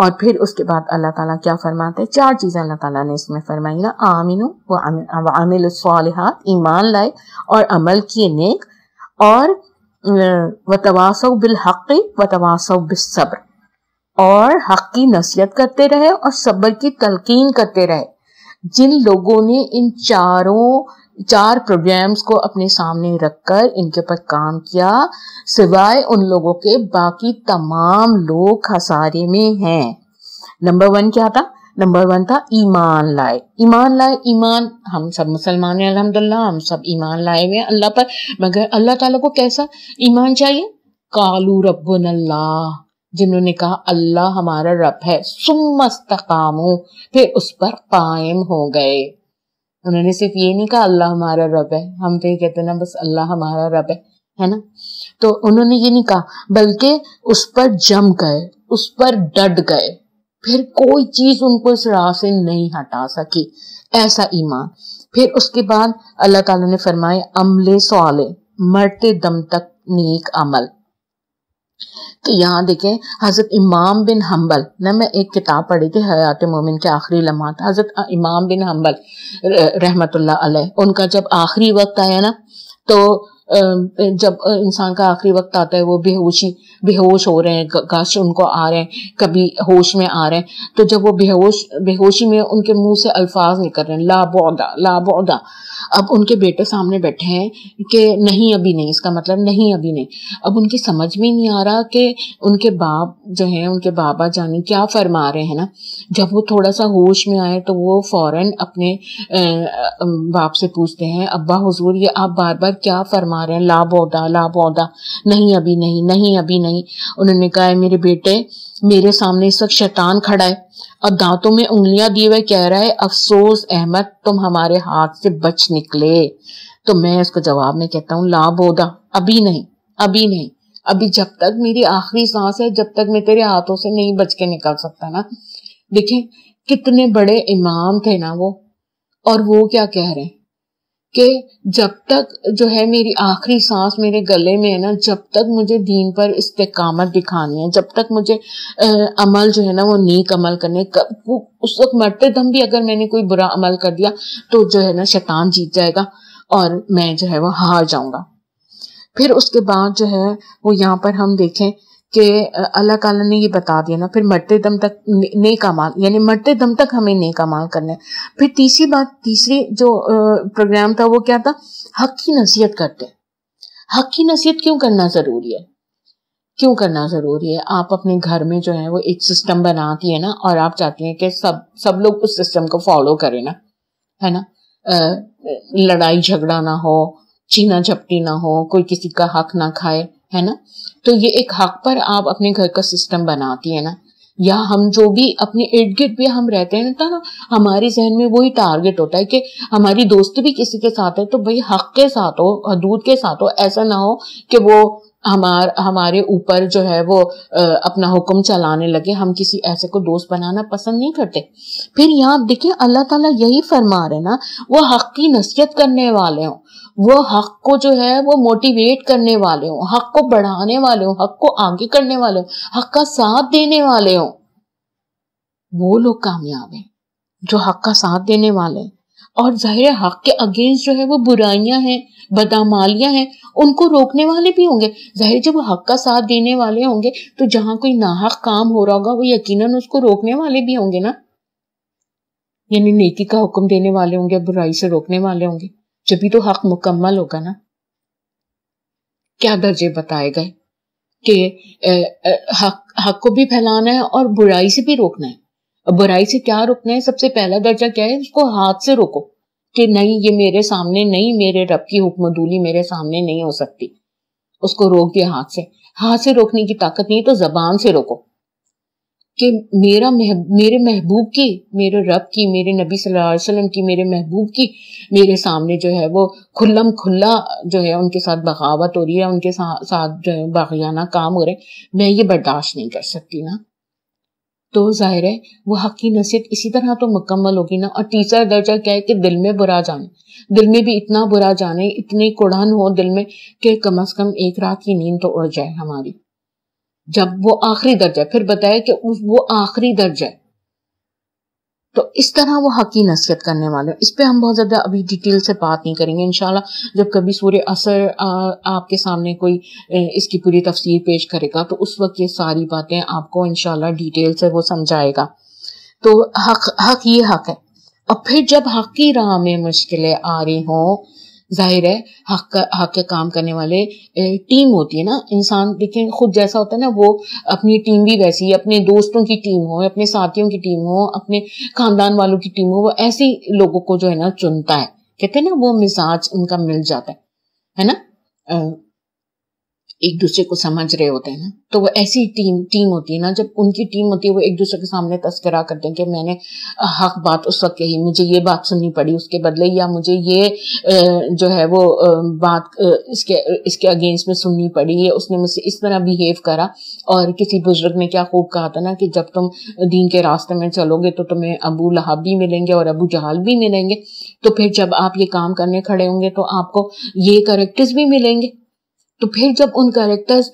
اور پھر اس کے بعد اللہ تعالیٰ کیا فرماتے ہیں؟ 4 چیزیں اللہ تعالیٰ نے اس میں فرمائی نا، آمنو وعملوا الصالحات، ایمان لائے اور عمل کیے نیک، اور وتواصوا بالحق وتواصوا بالصبر، اور حق کی نصیحت کرتے رہے اور صبر کی تلقین کرتے رہے. جن لوگوں نے ان 4 پروگرامز کو اپنے سامنے رکھ کر ان کے پر کام کیا، سوائے ان لوگوں کے باقی تمام لوگ خسارے میں ہیں. نمبر 1 کیا تھا؟ نمبر 1 تھا ایمان لائے. ایمان لائے، ایمان ہم سب مسلمان ہیں الحمدللہ، ہم سب ایمان لائے ہوئے ہیں اللہ پر، مگر اللہ تعالیٰ کو کیسا ایمان چاہیے؟ قالوا ربنا اللہ، جنہوں نے کہا اللہ ہمارا رب ہے، ثم استقاموا، پھر اس پر قائم ہو گئے. انہوں نے صرف یہ نہیں کہا اللہ ہمارا رب ہے، ہم تو یہ کہتے ہیں نا بس اللہ ہمارا رب ہے نا، تو انہوں نے یہ نہیں کہا، بلکہ اس پر جم گئے، اس پر ڈٹ گئے، پھر کوئی چیز ان کو اس راہ سے نہیں ہٹا سکی. ایسا ایمان. پھر اس کے بعد اللہ تعالیٰ نے فرمائے عمل صالح، مرتے دم تک نیک عمل. کہ یہاں دیکھیں حضرت امام بن حنبل نے، میں ایک کتاب پڑھی تھی حیات مومن کے آخری لمحات، حضرت امام بن حنبل رحمت اللہ علیہ، ان کا جب آخری وقت آیا نا، تو جب انسان کا آخری وقت آتا ہے وہ بے ہوش ہو رہے ہیں، گاش ان کو آ رہے ہیں، کبھی ہوش میں آ رہے ہیں، تو جب وہ بے ہوشی میں ان کے منہ سے الفاظ نکل رہے ہیں لا بعدا لا بعدا. اب ان کے بیٹے سامنے بیٹھے ہیں کہ نہیں ابھی نہیں، اس کا مطلب نہیں ابھی نہیں. اب ان کی سمجھ میں نہیں آ رہا کہ ان کے باپ جو ہیں، ان کے بابا جانی کیا فرما رہے ہیں نا. جب وہ تھوڑا سا ہوش میں آئے تو وہ فوراً اپنے باپ سے پوچھتے ہیں ابا حضور یہ آپ بار بار کیا فرما رہے ہیں، لا بعدا لا بعدا، نہیں ابھی نہیں، نہیں ابھی نہیں. انہوں نے کہا میرے بیٹے، میرے سامنے اس وقت شیطان کھڑا ہے اور دانتوں میں انگلیاں دیے ہوئے کہہ رہا ہے افسوس احمد تم ہمارے ہاتھ سے بچ نکلے. تو میں اس کو جواب میں کہتا ہوں لا بعدا، ابھی نہیں، ابھی نہیں، ابھی جب تک میری آخری سانس ہے، جب تک میں تیرے ہاتھوں سے نہیں بچ کے نکل سکتا نا. دیکھیں کتنے بڑے امام تھے نا وہ، اور وہ کیا کہہ رہے ہیں کہ جب تک جو ہے میری آخری سانس میرے گلے میں ہے نا، جب تک مجھے دین پر استقامت دکھانی ہے، جب تک مجھے عمل جو ہے نا وہ نیک عمل کرنے، اس وقت مرتے دم بھی اگر میں نے کوئی برا عمل کر دیا تو جو ہے نا شیطان جیت جائے گا اور میں جو ہے وہ ہار جاؤں گا. پھر اس کے بعد جو ہے وہ یہاں پر ہم دیکھیں کہ اللہ تعالیٰ نے یہ بتا دیا نا، پھر مرتے دم تک نیک اعمال، یعنی مرتے دم تک ہمیں نیک اعمال کرنے. پھر تیسری جو پروگرام تھا وہ کیا تھا؟ حق کی نصیحت کرتے. حق کی نصیحت کیوں کرنا ضروری ہے؟ کیوں کرنا ضروری ہے؟ آپ اپنے گھر میں جو ہے وہ ایک سسٹم بناتی ہے نا، اور آپ چاہتی ہیں کہ سب لوگ اس سسٹم کو فالو کریں نا، ہے نا، لڑائی جھگڑا نہ ہو، چینا جھپٹی نہ ہو، کوئی کسی کا حق نہ کھائے، ہے نا. تو یہ ایک حق پر آپ اپنے گھر کا سسٹم بناتی ہے نا. یا ہم جو بھی اپنے ارد گرد بھی ہم رہتے ہیں نا، ہمارے ذہن میں وہی ٹارگٹ ہوتا ہے کہ ہماری دوستی بھی کسی کے ساتھ ہے تو بھئی حق کے ساتھ ہو، حدود کے ساتھ ہو. ایسا نہ ہو کہ وہ ہمارے اوپر جو ہے وہ اپنا حکم چلانے لگے. ہم کسی ایسے کو دوست بنانا پسند نہیں کرتے. پھر یہاں دیکھیں اللہ تعالیٰ یہی فرما رہے نا، وہ حق کی نصیحت کرنے والے ہوں، وہ حق کو جو ہے وہ موٹیویٹ کرنے والے ہوں، حق کو بڑھانے والے ہوں، حق کو آگے کرنے والے ہوں، حق کا ساتھ دینے والے ہوں. وہ لوگ کامیاب ہیں جو حق کا ساتھ دینے والے ہیں. اور ظاہر حق کے اگینسٹ جو ہے وہ برائیاں ہیں، بدعمالیاں ہیں، ان کو روکنے والے بھی ہوں گے. ظاہر جب وہ حق کا ساتھ دینے والے ہوں گے تو جہاں کوئی ناحق کام ہو رہا ہوگا وہ یقیناً اس کو روکنے والے بھی ہوں گے نا. یعنی نیکی کا حکم دینے والے ہوں گے، برائی سے روکنے والے ہوں گے. جبھی تو حق مکمل ہوگا نا. کیا درجے بتائے گئے کہ حق کو بھی پھیلانا ہے اور برائی سے بھی روکنا ہے. برائی سے کیا روکنا ہے؟ سب سے پہلا درجہ کیا ہے؟ اس کو ہاتھ سے روکو کہ نہیں یہ میرے سامنے نہیں، میرے رب کی حکم دولی میرے سامنے نہیں ہو سکتی. اس کو روک دیا ہاتھ سے. ہاتھ سے روکنے کی طاقت نہیں تو زبان سے روکو کہ میرے محبوب کی، میرے رب کی، میرے نبی صلی اللہ علیہ وسلم کی، میرے محبوب کی میرے سامنے جو ہے وہ کھلم کھلا جو ہے ان کے ساتھ بغاوت ہو رہی ہے، ان کے ساتھ جو ہے باغیانہ کام ہو رہے، میں یہ برداشت نہیں کر سکتی نا. تو ظاہر ہے وہ حق کی نصیحت اسی طرح تو مکمل ہوگی نا. اور تیسرا درجہ کیا ہے کہ دل میں برا جانے، دل میں بھی اتنا برا جانے، اتنی کڑھن ہو دل میں کہ کم از کم ایک رات کی نیند تو اڑ جائے ہماری. جب وہ آخری درجہ، پھر بتایا کہ وہ آخری درجہ ہے. تو اس طرح وہ حق کی نصیحت کرنے والے. اس پہ ہم بہت زیادہ ابھی ڈیٹیل سے بات نہیں کریں گے انشاءاللہ. جب کبھی سورہ عصر آپ کے سامنے کوئی اس کی پوری تفسیر پیش کرے گا تو اس وقت یہ ساری باتیں آپ کو انشاءاللہ ڈیٹیل سے وہ سمجھائے گا. تو حق یہ حق ہے. اور پھر جب حق کی راہ میں مشکلیں آ رہی ہوں، ظاہر ہے حق کے کام کرنے والے ٹیم ہوتی ہے نا. انسان دیکھیں خود جیسا ہوتا ہے نا، وہ اپنی ٹیم بھی ویسی ہے، اپنے دوستوں کی ٹیم ہو، اپنے ساتھیوں کی ٹیم ہو، اپنے خاندان والوں کی ٹیم ہو، وہ ایسی لوگوں کو جو ہے نا چنتا ہے. کہتے ہیں نا وہ مزاج ان کا مل جاتا ہے نا، ایک دوسرے کو سمجھ رہے ہوتے ہیں نا. تو وہ ایسی ٹیم ہوتی ہے نا، جب ان کی ٹیم ہوتی ہے وہ ایک دوسرے کے سامنے تذکرہ کرتے ہیں کہ میں نے حق بات اس وقت کہی، مجھے یہ بات سننی پڑی اس کے بدلے، یا مجھے یہ جو ہے وہ بات اس کے اگینسٹ میں سننی پڑی، یا اس نے مجھ سے اس طرح بیہیو کرا. اور کسی بزرگ نے کیا خوب کہا تھا نا کہ جب تم دین کے راستے میں چلو گے تو تمہیں ابو لہب بھی ملیں گے اور ابو جہل بھی ملیں گے. تو پھر جب آپ یہ کام کرنے کھڑے ہوں گے تو آپ کو یہ کریکٹرز بھی ملیں گے. تو پھر جب ان کریکٹرز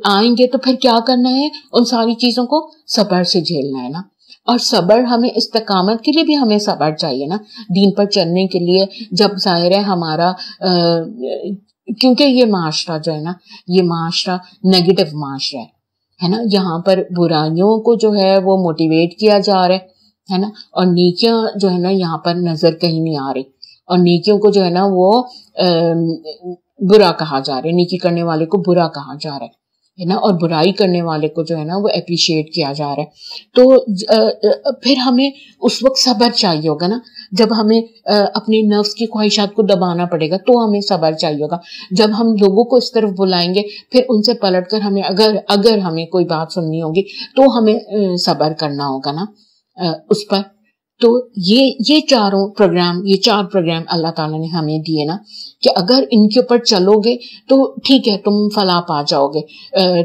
آئیں گے تو پھر کیا کرنا ہے؟ ان ساری چیزوں کو صبر سے جھیلنا ہے نا. اور صبر ہمیں استقامت کے لیے بھی ہمیں صبر چاہیے نا، دین پر چلنے کے لیے. جب ظاہر ہے ہمارا کیونکہ یہ معاشرہ جو ہے نا، یہ معاشرہ نیگیٹو معاشرہ ہے نا. یہاں پر برائیوں کو جو ہے وہ موٹیویٹ کیا جا رہا ہے نا، اور نیکیاں جو ہے نا یہاں پر نظر کہیں نہیں آ رہی. اور نیکیوں کو جو ہے نا وہ برا کہا جا رہا ہے، نیکی کرنے والے کو برا کہا جا رہا ہے نا، اور برائی کرنے والے کو جو ہے نا وہ اپریشیٹ کیا جا رہا ہے. تو پھر ہمیں اس وقت صبر چاہیے ہوگا نا. جب ہمیں اپنے نفس کی خواہشات کو دبانا پڑے گا تو ہمیں صبر چاہیے ہوگا. جب ہم لوگوں کو اس طرف بلائیں گے پھر ان سے پلٹ کر ہمیں اگر ہمیں کوئی بات سننی ہوگی تو ہمیں صبر کرنا ہوگا نا اس پر. تو یہ چار پروگرام اللہ تعالیٰ نے ہمیں دیے نا، کہ اگر ان کے اوپر چلو گے تو ٹھیک ہے، تم فلاح پا جاؤ گے.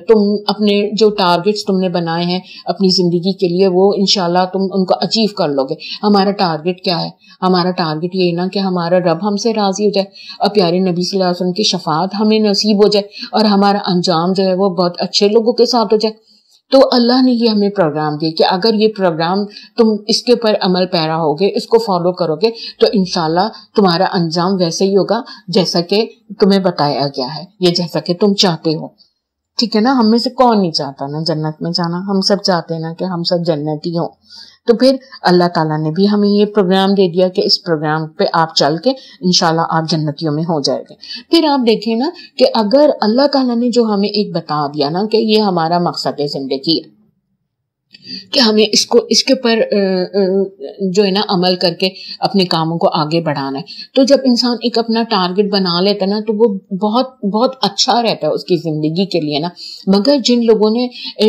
تم اپنے جو ٹارگٹس تم نے بنائے ہیں اپنی زندگی کے لیے وہ انشاءاللہ تم ان کو اچیو کر لو گے. ہمارا ٹارگٹ کیا ہے؟ ہمارا ٹارگٹ یہ نا کہ ہمارا رب ہم سے راضی ہو جائے اور پیارے نبی صلی اللہ علیہ وسلم کی شفاعت ہمیں نصیب ہو جائے اور ہمارا انجام جو ہے وہ بہت اچھے لوگوں کے ساتھ ہو جائے. تو اللہ نے یہ ہمیں پروگرام دیا کہ اگر یہ پروگرام تم اس کے اوپر عمل پیرا ہوگے، اس کو فالو کرو گے تو انشاءاللہ تمہارا انجام ویسے ہی ہوگا جیسا کہ تمہیں بتایا گیا ہے، یا جیسا کہ تم چاہتے ہو. ٹھیک ہے نا. ہم میں سے کون نہیں چاہتا نا جنت میں جانا؟ ہم سب چاہتے ہیں نا کہ ہم سب جنتی ہوں. تو پھر اللہ تعالیٰ نے بھی ہمیں یہ پروگرام دے دیا کہ اس پروگرام پہ آپ چل کے انشاءاللہ آپ جنتیوں میں ہو جائے گے. پھر آپ دیکھیں نا کہ اگر اللہ تعالیٰ نے جو ہمیں ایک بتا دیا نا کہ یہ ہمارا مقصد زندگی ہے کہ ہمیں اس کے اوپر جو ہے نا عمل کر کے اپنے کاموں کو آگے بڑھانا ہے. تو جب انسان ایک اپنا ٹارگٹ بنا لیتا ہے نا تو وہ بہت بہت اچھا رہتا ہے اس کی زندگی کے لیے نا. مگر جن لوگوں نے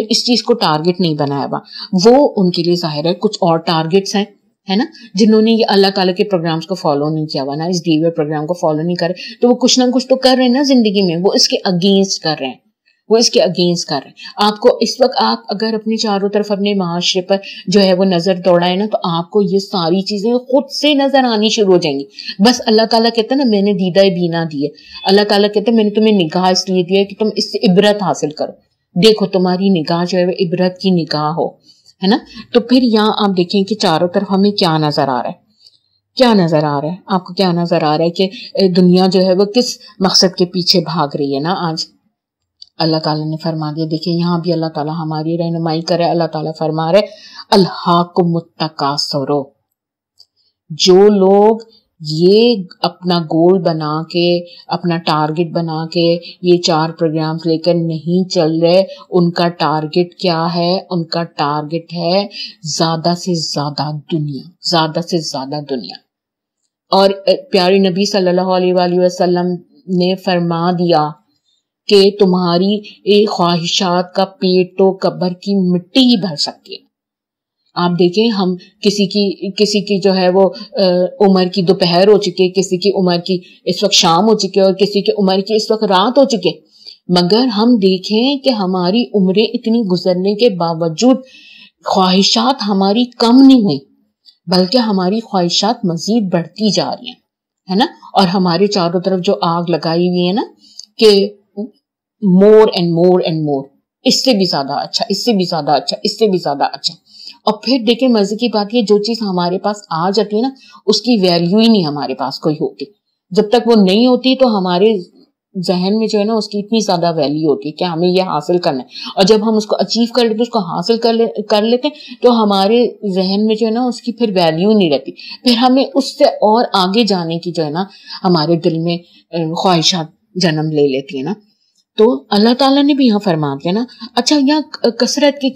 اس چیز کو ٹارگٹ نہیں بنایا ہوا وہ ان کے لیے ظاہر ہے کچھ اور ٹارگٹس ہیں، ہے نا. جنہوں نے یہ اللہ تعالیٰ کے پروگرامز کو فالو نہیں کیا ہوا نا، اس دیے ہوئے پروگرام کو فالو نہیں کرے، تو وہ کچھ نہ کچھ تو کر رہے ہیں نا زندگی میں، وہ اس کے اگینسٹ کر رہے ہیں. آپ کو اس وقت آپ اگر اپنے چاروں طرف اپنے معاشرے پر جو ہے وہ نظر دوڑائے نا تو آپ کو یہ ساری چیزیں خود سے نظر آنی شروع ہو جائیں گی. بس اللہ تعالیٰ کہتا ہے نا میں نے دیدہ بینا دی ہے. اللہ تعالیٰ کہتا ہے میں نے تمہیں نگاہ اس لیے دی ہے کہ تم اس سے عبرت حاصل کرو. دیکھو تمہاری نگاہ جو ہے وہ عبرت کی نگاہ ہو، ہے نا. تو پھر یہاں آپ دیکھیں کہ چاروں طرف ہمیں کیا نظر آ رہا ہے. آپ کو کیا نظر آ رہا ہے کہ دنیا جو ہے وہ کس مقصد کے پیچھے بھاگ رہی ہے نا. آج اللہ تعالیٰ نے فرما دیا، دیکھیں یہاں بھی اللہ تعالیٰ ہماری رہنمائی کرے. اللہ تعالیٰ فرما رہے الہاکم التکاثر. جو لوگ یہ اپنا گول بنا کے اپنا ٹارگٹ بنا کے یہ 4 پروگرامز لے کر نہیں چل رہے، ان کا ٹارگٹ کیا ہے؟ ان کا ٹارگٹ ہے زیادہ سے زیادہ دنیا. اور پیارے نبی صلی اللہ علیہ وآلہ وسلم نے فرما دیا کہ تمہاری خواہشات کا پیٹ تو قبر کی مٹی ہی بھر سکتی ہے. آپ دیکھیں ہم کسی کی جو ہے وہ عمر کی دوپہر ہو چکے، کسی کی عمر کی اس وقت شام ہو چکے اور کسی کی عمر کی اس وقت رات ہو چکے، مگر ہم دیکھیں کہ ہماری عمریں اتنی گزرنے کے باوجود خواہشات ہماری کم نہیں ہوئی بلکہ ہماری خواہشات مزید بڑھتی جا رہی ہیں، ہے نا. اور ہمارے چاروں طرف جو آگ لگائی ہوئی ہے نا کہ more and more and more, اس سے بھی زیادہ اچھا، اس سے بھی زیادہ اچھا، اس سے بھی زیادہ اچھا. اور پھر دیکھیں مزے کی بات یہ، جو چیز ہمارے پاس آ جاتی ہے نا اس کی ویلیو ہی نہیں ہمارے پاس کوئی ہوتی. جب تک وہ نہیں ہوتی تو ہمارے ذہن میں جو ہے نا اس کی اتنی زیادہ ویلیو ہوتی ہے کہ ہمیں یہ حاصل کرنا ہے، اور جب ہم اس کو اچیو کر لیتے، اس کو حاصل کر لیتے تو ہمارے ذہن میں جو ہے نا اس کی پھر ویلیو نہیں رہتی، پھر ہمیں اس سے اور آگے جانے کی جو ہے نا ہمارے دل میں خواہشات جنم لے لیتی ہے نا. تو اللہ تعالیٰ نے بھی یہاں فرما دیا نا. اچھا یہاں کثرت کی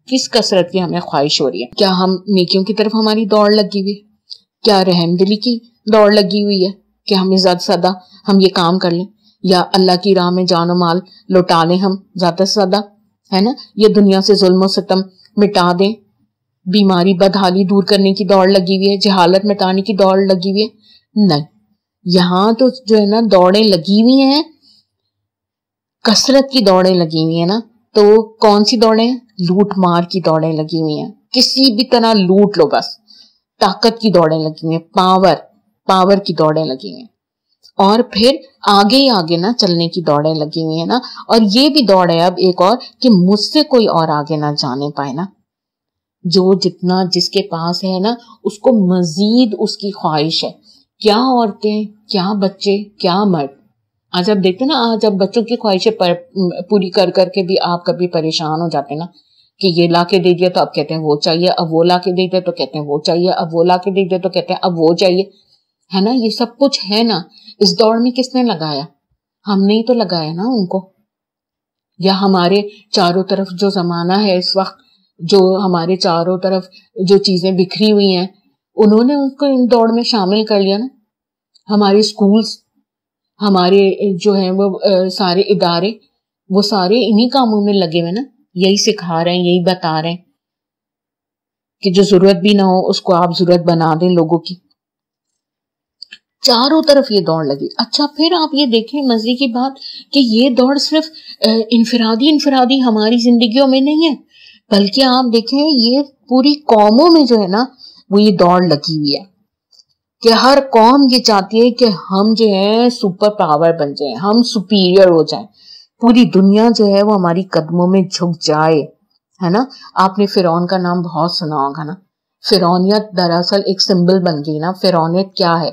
کس کثرت کی ہمیں خواہش ہو رہی ہے؟ کیا ہم نیکیوں کی طرف ہماری دوڑ لگی ہوئی ہے؟ کیا رحم دلی کی دوڑ لگی ہوئی ہے کہ ہمیں زیادہ سے زیادہ ہم یہ کام کر لیں، یا اللہ کی راہ میں جان و مال لوٹا لیں ہم زیادہ سے زیادہ، ہے نا، یا دنیا سے ظلم و ستم مٹا دیں، بیماری بدحالی دور کرنے کی دوڑ لگی ہوئی ہے، جہالت مٹانے کی دوڑ لگی ہوئی ہے؟ نہیں، یہاں تو جو ہے نا دوڑیں لگی ہوئی ہیں، کثرت کی دوڑیں لگی ہوئی ہیں نا. تو کون سی دوڑیں؟ لوٹ مار کی دوڑیں لگی ہوئی ہیں، کسی بھی طرح لوٹ لو بس. طاقت کی دوڑیں لگی ہوئی ہیں، پاور کی دوڑیں لگی ہوئی ہیں، اور پھر آگے ہی آگے نا چلنے کی دوڑیں لگی ہوئی ہیں نا. اور یہ بھی دوڑ ہے اب ایک اور کہ مجھ سے کوئی اور آگے نہ جانے پائے نا. جو جتنا جس کے پاس ہے نا اس کو مزید اس کی خواہش ہے. کیا عورتیں، کیا بچے، کیا مرد. آج آپ دیکھتے نا، آج اب بچوں کی خواہشیں پوری کر کے بھی آپ کبھی پریشان ہو جاتے نا کہ یہ لا کے دے دیا تو اب کہتے ہیں وہ چاہیے، اب وہ لا کے دے دیا تو کہتے ہیں وہ چاہیے، اب وہ لا کے دے دیا تو کہتے ہیں اب وہ چاہیے، ہے نا. یہ سب کچھ ہے نا، اس دوڑ میں کس نے لگایا؟ ہم نے ہی تو لگایا نا ان کو. یا ہمارے چاروں طرف جو زمانہ ہے اس وقت، جو ہمارے چاروں طرف جو چیزیں بکھری ہوئی ہیں، انہوں نے اس کو ان دوڑ میں شامل کر لیا نا. ہمارے سکولز، ہمارے جو ہیں وہ سارے ادارے، وہ سارے انہی کاموں میں لگے ہوئے نا. یہی سکھا رہے ہیں، یہی بتا رہے ہیں کہ جو ضرورت بھی نہ ہو اس کو آپ ضرورت بنا دیں لوگوں کی. چاروں طرف یہ دوڑ لگی. اچھا پھر آپ یہ دیکھیں مزے کی بات کہ یہ دوڑ صرف انفرادی ہماری زندگیوں میں نہیں ہے، بلکہ آپ دیکھیں یہ پوری قوموں میں جو ہے نا وہ یہ دوڑ لگی ہوئی ہے کہ ہر قوم یہ چاہتی ہے کہ ہم جو ہے سپر پاور بن جائیں، ہم سپیریئر ہو جائیں، پوری دنیا جو ہے وہ ہماری قدموں میں جھک جائے، ہے نا. آپ نے فرعون کا نام بہت سنا ہوگا نا. فرعونیت دراصل ایک سمبل بن گئی نا. فرعونیت کیا ہے؟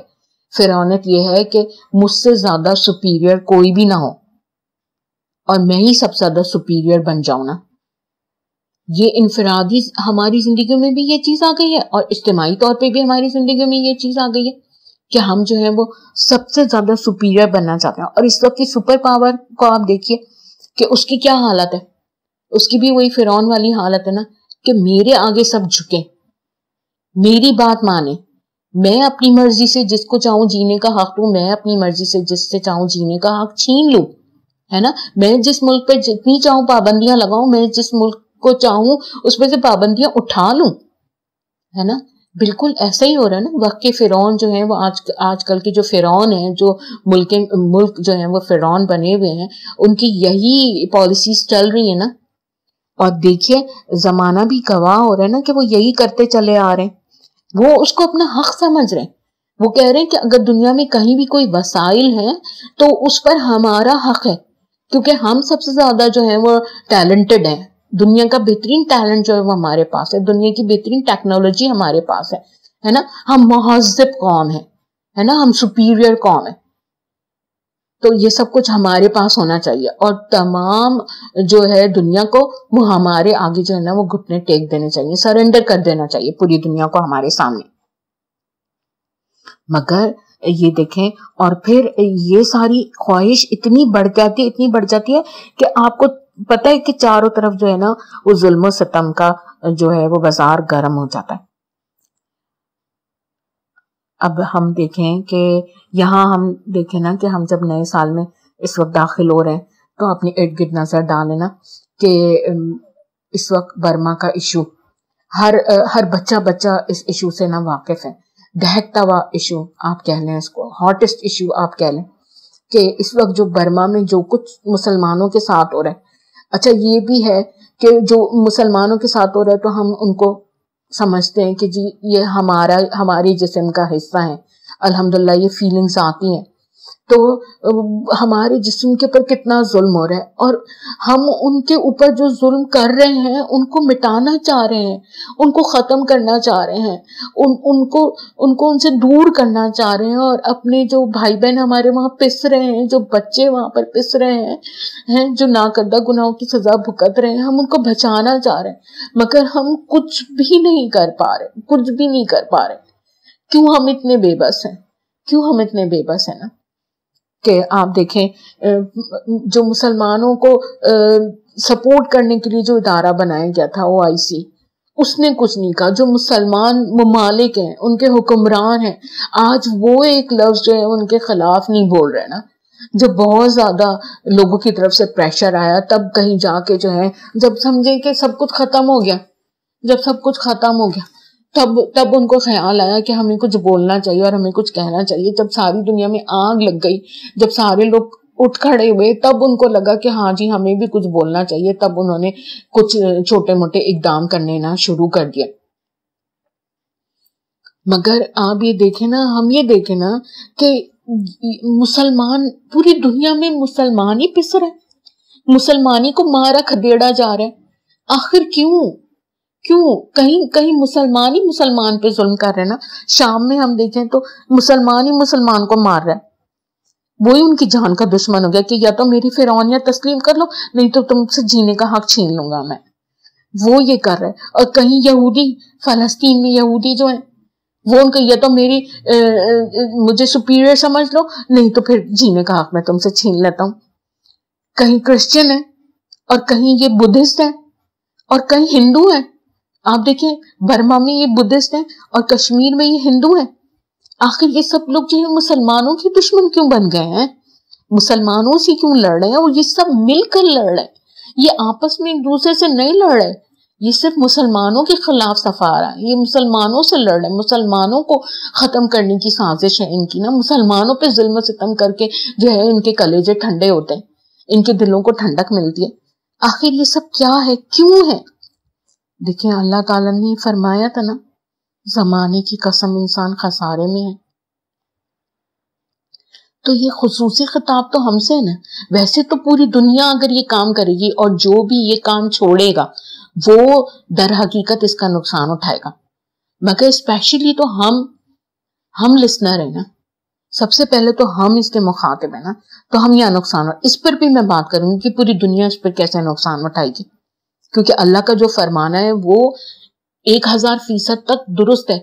فرعونیت یہ ہے کہ مجھ سے زیادہ سپیریئر کوئی بھی نہ ہو اور میں ہی سب سے زیادہ سپیریئر بن جاؤں نا. یہ انفرادی ہماری زندگیوں میں بھی یہ چیز آ گئی ہے، اور اجتماعی طور پہ بھی ہماری زندگیوں میں یہ چیز آ گئی ہے کہ ہم جو ہے وہ سب سے زیادہ سپیریئر بننا چاہتے ہیں. اور اس وقت کی سپر پاور کو آپ دیکھیے کہ اس کی کیا حالت ہے. اس کی بھی وہی فرعون والی حالت ہے نا کہ میرے آگے سب جھکیں، میری بات مانیں، میں اپنی مرضی سے جس کو چاہوں جینے کا حق دوں، میں اپنی مرضی سے جس سے چاہوں جینے کا حق چھین لوں، ہے نا. میں جس ملک پہ جتنی چاہوں پابندیاں لگاؤں، میں جس ملک کو چاہوں اس پہ سے پابندیاں اٹھا لوں، ہے نا. بالکل ایسا ہی ہو رہا ہے نا. وقت کے فرعون جو ہیں وہ آج کل کے جو فرعون ہیں، جو ملک جو ہیں وہ فرعون بنے ہوئے ہیں، ان کی یہی پالیسیز چل رہی ہیں نا. اور دیکھیے زمانہ بھی گواہ ہو رہا ہے نا کہ وہ یہی کرتے چلے آ رہے ہیں. وہ اس کو اپنا حق سمجھ رہے ہیں. وہ کہہ رہے ہیں کہ اگر دنیا میں کہیں بھی کوئی وسائل ہیں تو اس پر ہمارا حق ہے، کیونکہ ہم سب سے زیادہ جو ہے وہ ٹیلنٹڈ ہیں. دنیا کا بہترین ٹیلنٹ جو ہے وہ ہمارے پاس ہے، دنیا کی بہترین ٹیکنالوجی ہمارے پاس ہے نا. ہم مہذب قوم ہیں، ہے نا، ہم سپیریئر قوم ہیں. تو یہ سب کچھ ہمارے پاس ہونا چاہیے، اور تمام جو ہے دنیا کو وہ ہمارے آگے جو ہے نا وہ گھٹنے ٹیک دینے چاہیے، سرنڈر کر دینا چاہیے پوری دنیا کو ہمارے سامنے. مگر یہ دیکھیں، اور پھر یہ ساری خواہش اتنی بڑھ جاتی ہے کہ آپ کو پتہ ہے کہ چاروں طرف جو ہے نا وہ ظلم و ستم کا جو ہے وہ بازار گرم ہو جاتا ہے. اب ہم دیکھیں کہ یہاں ہم دیکھیں نا کہ ہم جب نئے سال میں اس وقت داخل ہو رہے ہیں تو اپنے ارد گرد نظر ڈالیں نا کہ اس وقت برما کا ایشو، ہر بچہ اس ایشو سے نا واقف ہے. دہکتا ہوا ایشو آپ کہہ لیں، اس کو ہاٹسٹ ایشو آپ کہہ لیں کہ اس وقت جو برما میں جو کچھ مسلمانوں کے ساتھ ہو رہا ہے. اچھا یہ بھی ہے کہ جو مسلمانوں کے ساتھ ہو رہا ہے تو ہم ان کو سمجھتے ہیں کہ جی یہ ہمارے جسم کا حصہ ہے، الحمدللہ یہ فیلنگز آتی ہیں. تو ہمارے جسم کے اوپر کتنا ظلم ہو رہا ہے، اور ہم ان کے اوپر جو ظلم کر رہے ہیں ان کو مٹانا چاہ رہے ہیں، ان کو ختم کرنا چاہ رہے ہیں، ان کو ان سے دور کرنا چاہ رہے ہیں، اور اپنے جو بھائی بہن ہمارے وہاں پس رہے ہیں، جو بچے وہاں پر پس رہے ہیں جو ناکردہ گناہوں کی سزا بھگت رہے ہیں، ہم ان کو بچانا چاہ رہے ہیں، مگر ہم کچھ بھی نہیں کر پا رہے، کچھ بھی نہیں کر پا رہے۔ کیوں ہم اتنے بے بس ہیں؟ کیوں ہم اتنے بے بس ہیں نا؟ کہ آپ دیکھیں جو مسلمانوں کو سپورٹ کرنے کے لیے جو ادارہ بنایا گیا تھا OIC، اس نے کچھ نہیں کہا۔ جو مسلمان ممالک ہیں، ان کے حکمران ہیں، آج وہ ایک لفظ جو ہے ان کے خلاف نہیں بول رہے نا۔ جب بہت زیادہ لوگوں کی طرف سے پریشر آیا، تب کہیں جا کے جو ہے، جب سمجھے کہ سب کچھ ختم ہو گیا، جب سب کچھ ختم ہو گیا، تب ان کو خیال آیا کہ ہمیں کچھ بولنا چاہیے اور ہمیں کچھ کہنا چاہیے۔ جب ساری دنیا میں آگ لگ گئی، جب سارے لوگ اٹھ کھڑے ہوئے، تب ان کو لگا کہ ہاں جی ہمیں بھی کچھ بولنا چاہیے۔ تب انہوں نے کچھ چھوٹے موٹے اقدام کرنے نا شروع کر دیا۔ مگر آپ یہ دیکھیں نا، ہم یہ دیکھیں نا کہ مسلمان، پوری دنیا میں مسلمان ہی پس رہے ہیں، مسلمانی کو مارا کھدیڑا جا رہا ہے۔ آخر کیوں؟ کہیں مسلمان ہی مسلمان پہ ظلم کر رہے ہیں نا۔ شام میں ہم دیکھیں تو مسلمان ہی مسلمان کو مار رہا ہے، وہی ان کی جان کا دشمن ہو گیا کہ یا تو میری فرعونیت تسلیم کر لو، نہیں تو تم سے جینے کا حق چھین لوں گا میں۔ وہ یہ کر رہے۔ اور کہیں یہودی، فلسطین میں یہودی جو ہیں، وہ ان کو یا تو مجھے سپیریئر سمجھ لو، نہیں تو پھر جینے کا حق میں تم سے چھین لیتا ہوں۔ کہیں کرسچن ہیں، اور کہیں یہ بدھسٹ ہیں، اور کہیں ہندو ہیں۔ آپ دیکھیں برما میں یہ بدھسٹ ہیں اور کشمیر میں یہ ہندو ہیں۔ آخر یہ سب لوگ جو ہے مسلمانوں کے دشمن کیوں بن گئے ہیں؟ مسلمانوں سے کیوں لڑ رہے ہیں؟ اور یہ سب مل کر لڑ رہے ہیں، یہ آپس میں ایک دوسرے سے نہیں لڑ رہے، یہ صرف مسلمانوں کے خلاف صفا رہا ہے، یہ مسلمانوں سے لڑ رہے ہیں، مسلمانوں کو ختم کرنے کی سازش ہے ان کی نا۔ مسلمانوں پہ ظلم و ستم کر کے جو ہے ان کے کلیجے ٹھنڈے ہوتے ہیں، ان کے دلوں کو ٹھنڈک ملتی ہے۔ آخر یہ سب کیا ہے؟ کیوں ہے؟ دیکھیں اللہ تعالیٰ نے فرمایا تھا نا، زمانے کی قسم انسان خسارے میں ہے۔ تو یہ خصوصی خطاب تو ہم سے ہے نا۔ ویسے تو پوری دنیا اگر یہ کام کرے گی، اور جو بھی یہ کام چھوڑے گا وہ در حقیقت اس کا نقصان اٹھائے گا، مگر اسپیشلی تو ہم لسنر ہیں نا۔ سب سے پہلے تو ہم اس کے مخاطب ہیں نا، تو ہم یہ نقصان، اس پر بھی میں بات کروں گی کہ پوری دنیا اس پر کیسے نقصان اٹھائے گی، کیونکہ اللہ کا جو فرمانا ہے وہ 1000% تک درست ہے،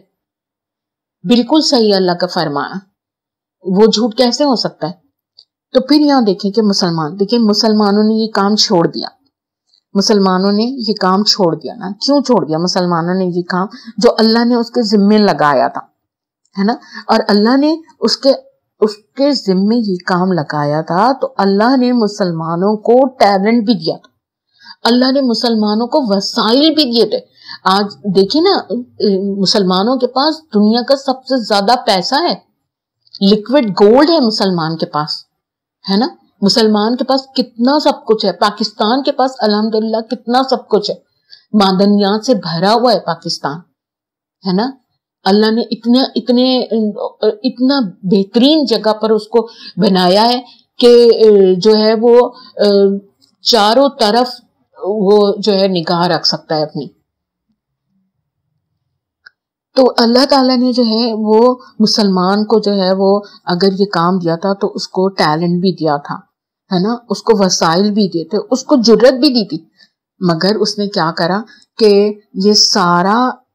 بالکل صحیح اللہ کا فرمانا، وہ جھوٹ کیسے ہو سکتا ہے؟ تو پھر یہاں دیکھیں کہ مسلمانوں نے یہ کام چھوڑ دیا، مسلمانوں نے یہ کام چھوڑ دیا نا۔ کیوں چھوڑ دیا مسلمانوں نے یہ کام؟ جو اللہ نے اس کے ذمے لگایا تھا، ہے نا، اور اللہ نے اس کے ذمے یہ کام لگایا تھا، تو اللہ نے مسلمانوں کو ٹیلنٹ بھی دیا تھا، اللہ نے مسلمانوں کو وسائل بھی دیے تھے۔ آج دیکھیں نا، مسلمانوں کے پاس دنیا کا سب سے زیادہ پیسہ ہے، لیکوڈ گولڈ ہے مسلمان کے پاس، ہے نا۔ مسلمان کے پاس کتنا سب کچھ ہے، پاکستان کے پاس الحمدللہ کتنا سب کچھ ہے، معدنیات سے بھرا ہوا ہے پاکستان، ہے نا۔ اللہ نے اتنا بہترین جگہ پر اس کو بنایا ہے کہ جو ہے وہ چاروں طرف وہ جو ہے نگاہ رکھ سکتا ہے اپنی۔ تو اللہ تعالیٰ نے جو ہے وہ مسلمان کو جو ہے وہ اگر یہ کام دیا تھا تو اس کو ٹیلنٹ بھی دیا تھا، ہے نا، اس کو وسائل بھی دیے تھے، اس کو جرت بھی دی تھی، مگر اس نے کیا کرا کہ یہ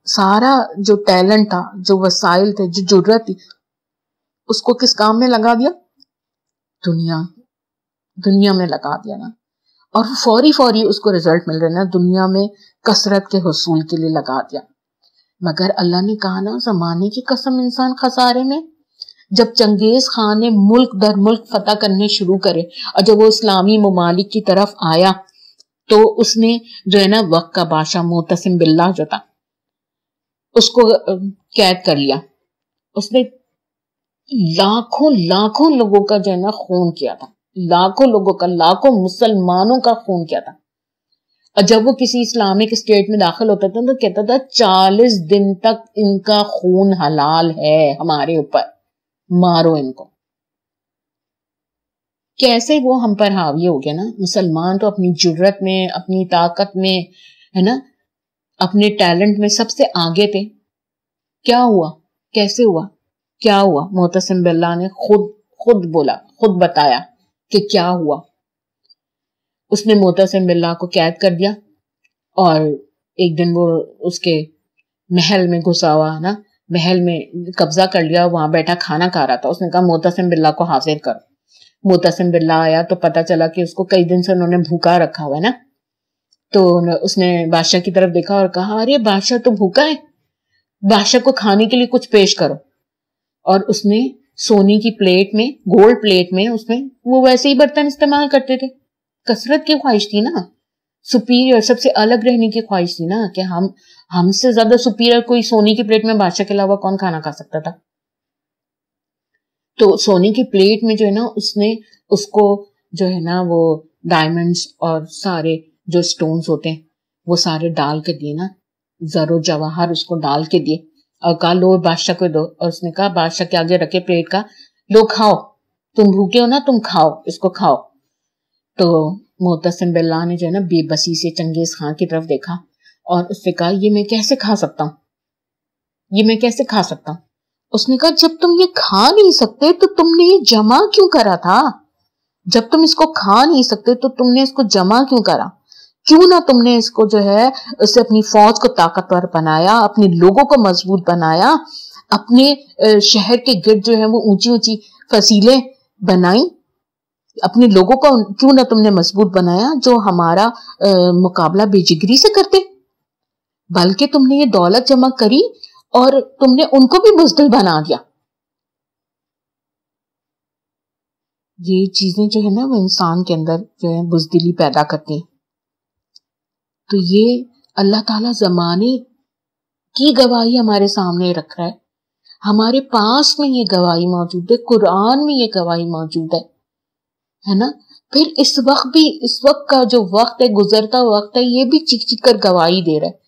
سارا جو ٹیلنٹ تھا، جو وسائل تھے، جو جرت تھی، اس کو کس کام میں لگا دیا؟ دنیا میں لگا دیا نا، اور فوری اس کو رزلٹ مل رہا نا، دنیا میں کثرت کے حصول کے لیے لگا دیا۔ مگر اللہ نے کہا نا، زمانے کی قسم انسان خسارے میں۔ جب چنگیز خان نے ملک در ملک فتح کرنے شروع کرے، اور جب وہ اسلامی ممالک کی طرف آیا تو اس نے جو ہے نا وقت کا بادشاہ معتصم باللہ جو تھا اس کو قید کر لیا، اس نے لاکھوں لوگوں کا جو ہے نا خون کیا تھا، لاکھوں مسلمانوں کا خون کیا تھا۔ اور جب وہ کسی اسلامک اسٹیٹ میں داخل ہوتا تھا تو کہتا تھا 40 دن تک ان کا خون حلال ہے ہمارے اوپر، مارو ان کو۔ کیسے وہ ہم پر حاوی ہو گیا نا. مسلمان تو اپنی جرت میں، اپنی طاقت میں، ہے نا، اپنے ٹیلنٹ میں سب سے آگے تھے. کیا ہوا؟ کیسے ہوا؟ کیا ہوا؟ معتصم باللہ نے خود بولا، خود بتایا کہ کیا ہوا. اس نے معتصم باللہ کو قید کر دیا، اور ایک دن وہ اس کے محل میں گھسا ہوا نا، محل میں قبضہ کر لیا، وہاں بیٹھا کھانا کھا رہا تھا. اس نے کہا معتصم باللہ کو حاضر کرو. معتصم باللہ آیا تو پتا چلا کہ اس کو کئی دن سے انہوں نے بھوکا رکھا ہوا ہے نا. تو اس نے بادشاہ کی طرف دیکھا اور کہا ارے بادشاہ تو بھوکا ہے، بادشاہ کو کھانے کے لیے کچھ پیش کرو. اور اس نے سونے کی پلیٹ میں، گولڈ پلیٹ میں، اس میں وہ ویسے ہی برتن استعمال کرتے تھے. کثرت کی خواہش تھی نا، سپیریئر، سب سے الگ رہنے کی خواہش تھی نا، کہ ہم سے زیادہ سپیریئر کوئی سونے کی پلیٹ میں بادشاہ کے علاوہ کون کھانا کھا سکتا تھا. تو سونے کی پلیٹ میں جو ہے نا، اس نے اس کو جو ہے نا وہ ڈائمنڈز اور سارے جو سٹونز ہوتے ہیں وہ سارے ڈال کے دیے نا، زر و جواہر اس کو ڈال کے دیے، اور کہا لو بادشاہ کو دو. اور اس نے کہا بادشاہ کے آگے رکھے پلیٹ کا، لو کھاؤ، تم بھوکے ہو نا، تم کھاؤ، اس کو کھاؤ. تو معتصم باللہ نے جو ہے نا بے بسی سے چنگیز خان کی طرف دیکھا اور اس سے کہا یہ میں کیسے کھا سکتا ہوں، یہ میں کیسے کھا سکتا ہوں. اس نے کہا جب تم یہ کھا نہیں سکتے تو تم نے یہ جمع کیوں کرا تھا؟ جب تم اس کو کھا نہیں سکتے تو تم نے اس کو جمع کیوں کرا؟ کیوں نہ تم نے اس کو جو ہے اسے اپنی فوج کو طاقتور بنایا، اپنے لوگوں کو مضبوط بنایا، اپنے شہر کے گرد جو ہے وہ اونچی اونچی فصیلیں بنائیں، اپنے لوگوں کو کیوں نہ تم نے مضبوط بنایا جو ہمارا مقابلہ بے جگری سے کرتے؟ بلکہ تم نے یہ دولت جمع کری اور تم نے ان کو بھی بزدل بنا دیا. یہ چیزیں جو ہے نا وہ انسان کے اندر جو ہے بزدلی پیدا کرتی ہیں. تو یہ اللہ تعالیٰ زمانے کی گواہی ہمارے سامنے رکھ رہا ہے، ہمارے پاس میں یہ گواہی موجود ہے، قرآن میں یہ گواہی موجود ہے نا. پھر اس وقت کا جو وقت ہے، گزرتا وقت ہے، یہ بھی چک چک کر گواہی دے رہا ہے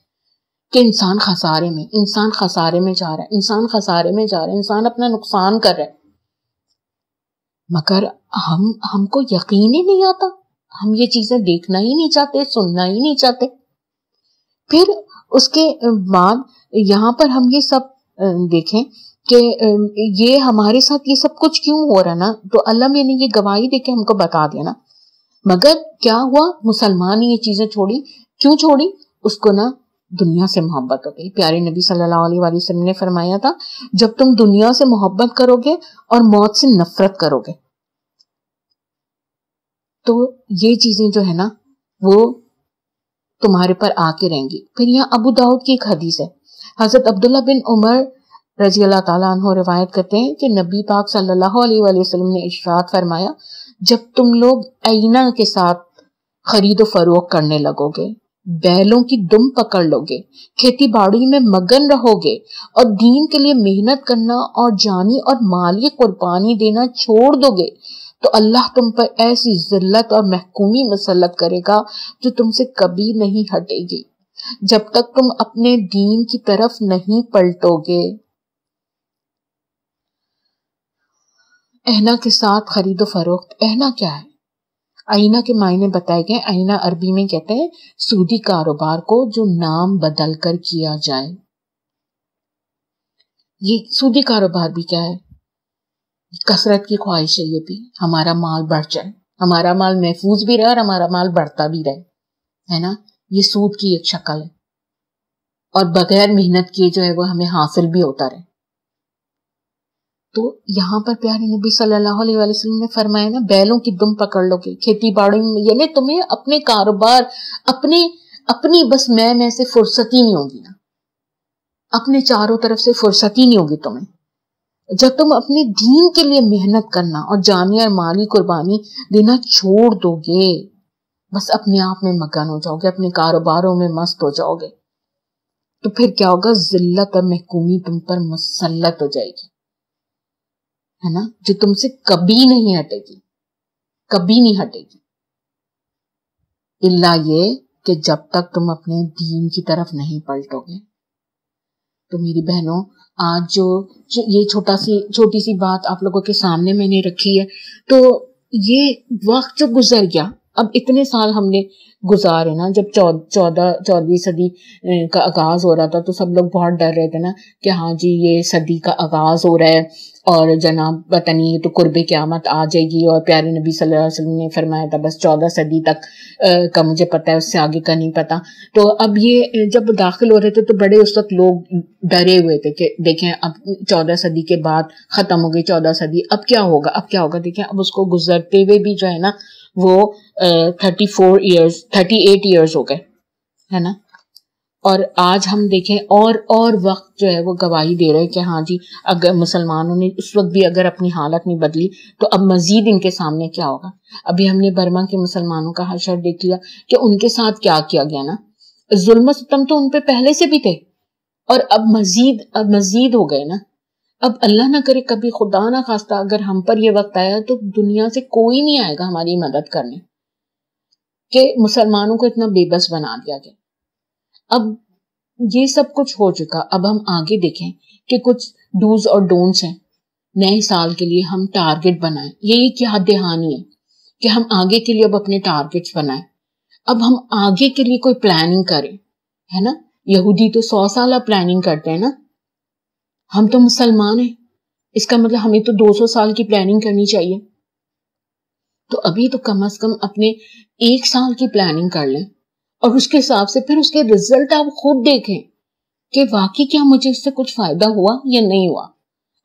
کہ انسان خسارے میں جا رہا ہے، انسان اپنا نقصان کر رہا ہے. مگر ہم کو یقین ہی نہیں آتا، ہم یہ چیزیں دیکھنا ہی نہیں چاہتے، سننا ہی نہیں چاہتے. پھر اس کے بعد یہاں پر ہم یہ سب دیکھیں کہ یہ ہمارے ساتھ یہ سب کچھ کیوں ہو رہا نا، تو اللہ میں نے یہ گواہی دے کے ہم کو بتا دیا نا. مگر کیا ہوا؟ مسلمان نے یہ چیزیں چھوڑی. کیوں چھوڑی؟ اس کو نا دنیا سے محبت ہو گئی. پیارے نبی صلی اللہ علیہ وآلہ وسلم نے فرمایا تھا جب تم دنیا سے محبت کرو گے اور موت سے نفرت کرو گے تو یہ چیزیں جو ہے نا وہ تمہارے پر آ کے رہیں گی. پھر یہاں ابو داؤد کی ایک حدیث ہے، حضرت عبداللہ بن عمر رضی اللہ تعالیٰ عنہ روایت کرتے ہیں کہ نبی پاک صلی اللہ علیہ وآلہ وسلم نے ارشاد فرمایا جب تم لوگ عینہ کے ساتھ خرید و فروخت کرنے لگو گے، بیلوں کی دم پکڑ لو گے، کھیتی باڑی میں مگن رہو گے اور دین کے لیے محنت کرنا اور جانی اور مالی قربانی دینا چھوڑ دو گے تو اللہ تم پر ایسی ذلت اور محکومی مسلط کرے گا جو تم سے کبھی نہیں ہٹے گی جب تک تم اپنے دین کی طرف نہیں پلٹو گے. عینہ کے ساتھ خرید و فروخت. عینہ کیا ہے؟ عینہ کے معنی بتائے گئے. عینہ عربی میں کہتے ہیں سودی کاروبار کو جو نام بدل کر کیا جائے. یہ سودی کاروبار بھی کیا ہے؟ کثرت کی خواہش ہے. یہ بھی ہمارا مال بڑھ جائے، ہمارا مال محفوظ بھی رہے اور ہمارا مال بڑھتا بھی رہے، ہے نا. یہ سود کی ایک شکل ہے اور بغیر محنت کیے جو ہے وہ ہمیں حاصل بھی ہوتا رہے. تو یہاں پر پیارے نبی صلی اللہ علیہ وآلہ وسلم نے فرمایا نا بیلوں کی دم پکڑ لو گے، کھیتی باڑی میں، یعنی تمہیں اپنے کاروبار اپنی بس میں سے فرصت ہی نہیں ہوگی نا، اپنے چاروں طرف سے فرصت ہی نہیں ہوگی تمہیں. جب تم اپنے دین کے لیے محنت کرنا اور جانی اور مالی قربانی دینا چھوڑ دو گے، بس اپنے آپ میں مگن ہو جاؤ گے، اپنے کاروباروں میں مست ہو جاؤ گے، تو پھر کیا ہوگا؟ ذلت اور محکومی تم پر مسلط ہو جائے گی، ہے نا، جو تم سے کبھی نہیں ہٹے گی، کبھی نہیں ہٹے گی، الا یہ کہ جب تک تم اپنے دین کی طرف نہیں پلٹو گے. تو میری بہنوں، آج جو یہ چھوٹی سی بات آپ لوگوں کے سامنے میں نے رکھی ہے، تو یہ وقت جو گزر گیا، اب اتنے سال ہم نے گزارے نا، جب 14ویں صدی کا آغاز ہو رہا تھا تو سب لوگ بہت ڈر رہے تھے نا کہ ہاں جی یہ صدی کا آغاز ہو رہا ہے اور جناب پتہ نہیں تو قرب قیامت آ جائے گی، اور پیارے نبی صلی اللہ علیہ وسلم نے فرمایا تھا بس 14 صدی تک کا مجھے پتا ہے، اس سے آگے کا نہیں پتا. تو اب یہ جب داخل ہو رہے تھے تو بڑے اس وقت لوگ ڈرے ہوئے تھے کہ دیکھیں اب 14 صدی کے بعد ختم ہو گئی 14 صدی، اب کیا ہوگا اب کیا ہوگا. دیکھیں اب اس کو گزرتے ہوئے بھی جو ہے نا وہ 38 ایئرز ہو گئے ہے نا. اور آج ہم دیکھیں اور وقت جو ہے وہ گواہی دے رہے کہ ہاں جی اگر مسلمانوں نے اس وقت بھی اگر اپنی حالت نہیں بدلی تو اب مزید ان کے سامنے کیا ہوگا. ابھی ہم نے برما کے مسلمانوں کا حشر دیکھ لیا کہ ان کے ساتھ کیا کیا گیا نا. ظلم و ستم تو ان پہ پہلے سے بھی تھے اور اب مزید ہو گئے نا. اب اللہ نہ کرے کبھی خدا نہ خواستہ اگر ہم پر یہ وقت آیا تو دنیا سے کوئی نہیں آئے گا ہماری مدد کرنے، کہ مسلمانوں کو اتنا بے بس بنا دیا گیا. اب یہ سب کچھ ہو چکا، اب ہم آگے دیکھیں کہ کچھ ڈوز اور ڈونٹس ہیں. نئے سال کے لیے ہم ٹارگٹ بنائیں، یہ کیا دہانی ہے کہ ہم آگے کے لیے اب اپنے ٹارگٹس بنائیں. اب ہم آگے کے لیے کوئی پلاننگ کریں ہے نا. یہودی تو 100 سالہ پلاننگ کرتے ہیں نا، ہم تو مسلمان ہیں، اس کا مطلب ہمیں تو 200 سال کی پلاننگ کرنی چاہیے. تو ابھی تو کم از کم اپنے 1 سال کی پلاننگ کر لیں اور اس کے حساب سے پھر اس کے رزلٹ آپ خود دیکھیں کہ واقعی کیا مجھے اس سے کچھ فائدہ ہوا یا نہیں ہوا.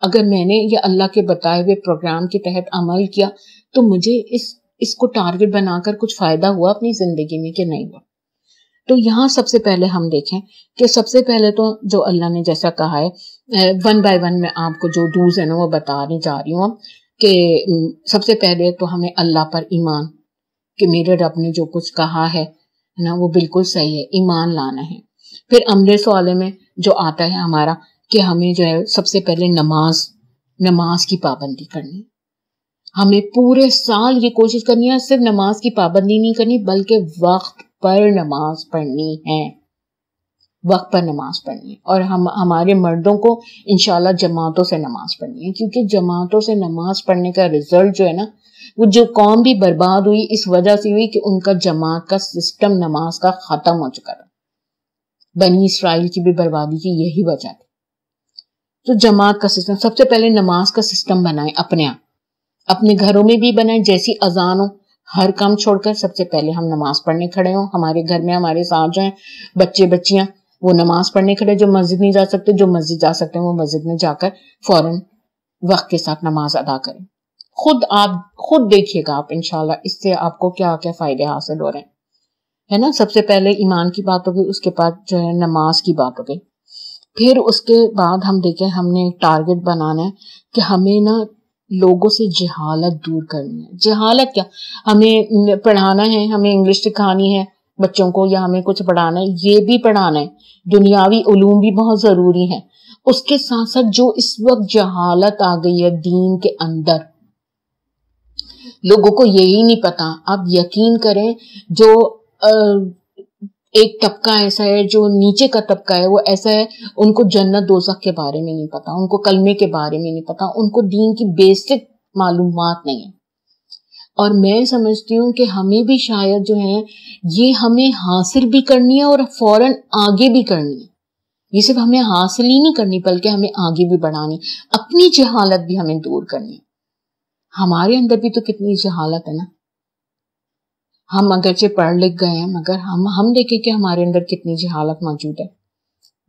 اگر میں نے یہ اللہ کے بتائے ہوئے پروگرام کے تحت عمل کیا تو مجھے اس کو ٹارگٹ بنا کر کچھ فائدہ ہوا اپنی زندگی میں کہ نہیں ہوا. تو یہاں سب سے پہلے ہم دیکھیں کہ سب سے پہلے تو جو اللہ نے جیسا کہا ہے 1 بائی 1 میں آپ کو جو ڈوز ہے نا وہ بتانے جا رہی ہوں کہ سب سے پہلے تو ہمیں اللہ پر ایمان، کہ میرے رب نے جو کچھ کہا ہے نا وہ بالکل صحیح ہے، ایمان لانا ہے. پھر عمل صالح میں جو آتا ہے ہمارا کہ ہمیں جو ہے سب سے پہلے نماز کی پابندی کرنی. ہمیں پورے سال یہ کوشش کرنی ہے صرف نماز کی پابندی نہیں کرنی بلکہ وقت پر نماز پڑھنی ہے، وقت پر نماز پڑھنی ہے. اور ہمارے مردوں کو انشاءاللہ جماعتوں سے نماز پڑھنی ہے، کیونکہ جماعتوں سے نماز پڑھنے کا رزلٹ جو ہے نا وہ جو قوم بھی برباد ہوئی اس وجہ سے ہوئی کہ ان کا جماعت کا سسٹم نماز کا ختم ہو چکا تھا. بنی اسرائیل کی بھی بربادی کی یہی وجہ تھی. تو جماعت کا سسٹم، سب سے پہلے نماز کا سسٹم بنائیں اپنے گھروں میں بھی بنائیں. جیسی اذان ہو ہر کام چھوڑ کر سب سے پہلے ہم نماز پڑھنے کھڑے ہوں. ہمارے گھر میں ہمارے ساتھ جو ہیں بچے بچیاں وہ نماز پڑھنے کھڑے، جو مسجد نہیں جا سکتے، جو مسجد جا سکتے ہیں وہ مسجد میں جا کر فوراً وقت کے ساتھ نماز ادا کریں. خود دیکھیے گا آپ انشاءاللہ اس سے آپ کو کیا کیا فائدے حاصل ہو رہے ہیں ہے نا. سب سے پہلے ایمان کی بات ہوگی، اس کے بعد جو ہے نماز کی بات ہوگی. پھر اس کے بعد ہم دیکھیں ہم نے ایک ٹارگٹ بنانا ہے کہ ہمیں نا لوگوں سے جہالت دور کرنی ہے. جہالت کیا، ہمیں پڑھانا ہے، ہمیں انگلش سکھانی ہے بچوں کو یا ہمیں کچھ پڑھانا ہے، یہ بھی پڑھانا ہے. دنیاوی علوم بھی بہت ضروری ہے. اس کے ساتھ ساتھ جو اس وقت جہالت آ گئی ہے دین کے اندر، لوگوں کو یہی نہیں پتا. آپ یقین کریں جو ایک طبقہ ایسا ہے جو نیچے کا طبقہ ہے وہ ایسا ہے ان کو جنت دوزخ کے بارے میں نہیں پتا، ان کو کلمے کے بارے میں نہیں پتا، ان کو دین کی بیسک معلومات نہیں ہے. اور میں سمجھتی ہوں کہ ہمیں بھی شاید جو ہے یہ ہمیں حاصل بھی کرنی ہے اور فوراً آگے بھی کرنی ہے. یہ صرف ہمیں حاصل ہی نہیں کرنی بلکہ ہمیں آگے بھی بڑھانی، اپنی جہالت بھی ہمیں دور کرنی ہے. ہمارے اندر بھی تو کتنی جہالت ہے نا. ہم اگرچہ پڑھ لکھ گئے ہیں مگر ہم دیکھیں کہ ہمارے اندر کتنی جہالت موجود ہے.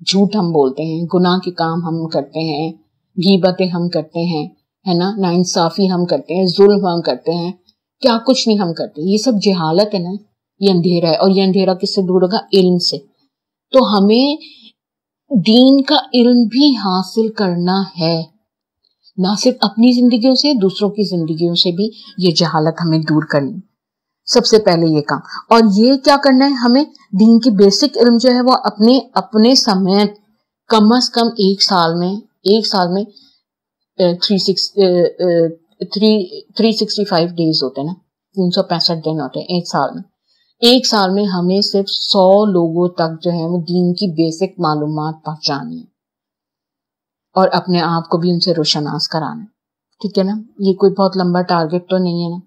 جھوٹ ہم بولتے ہیں، گناہ کے کام ہم کرتے ہیں، غیبتیں ہم کرتے ہیں ہے نا، ناانصافی ہم کرتے ہیں، ظلم ہم کرتے ہیں، کیا کچھ نہیں ہم کرتے. یہ سب جہالت ہے نا، یہ اندھیرا ہے. اور یہ اندھیرا کس سے دور ہوگا؟ علم سے. تو ہمیں دین کا علم بھی حاصل کرنا ہے، نہ صرف اپنی زندگیوں سے، دوسروں کی زندگیوں سے بھی یہ جہالت ہمیں دور کرنی. سب سے پہلے یہ کام. اور یہ کیا کرنا ہے ہمیں؟ دین کی بیسک علم جو ہے وہ اپنے سمیت کم از کم ایک سال میں 365 ڈیز ہوتے ہیں نا، 365 دن ہوتے ہیں ایک سال میں ہمیں صرف 100 لوگوں تک جو ہے وہ دین کی بیسک معلومات پہنچانی ہے اور اپنے آپ کو بھی ان سے روشناس کرانا ہے. ٹھیک ہے نا، یہ کوئی بہت لمبا ٹارگٹ تو نہیں ہے نا.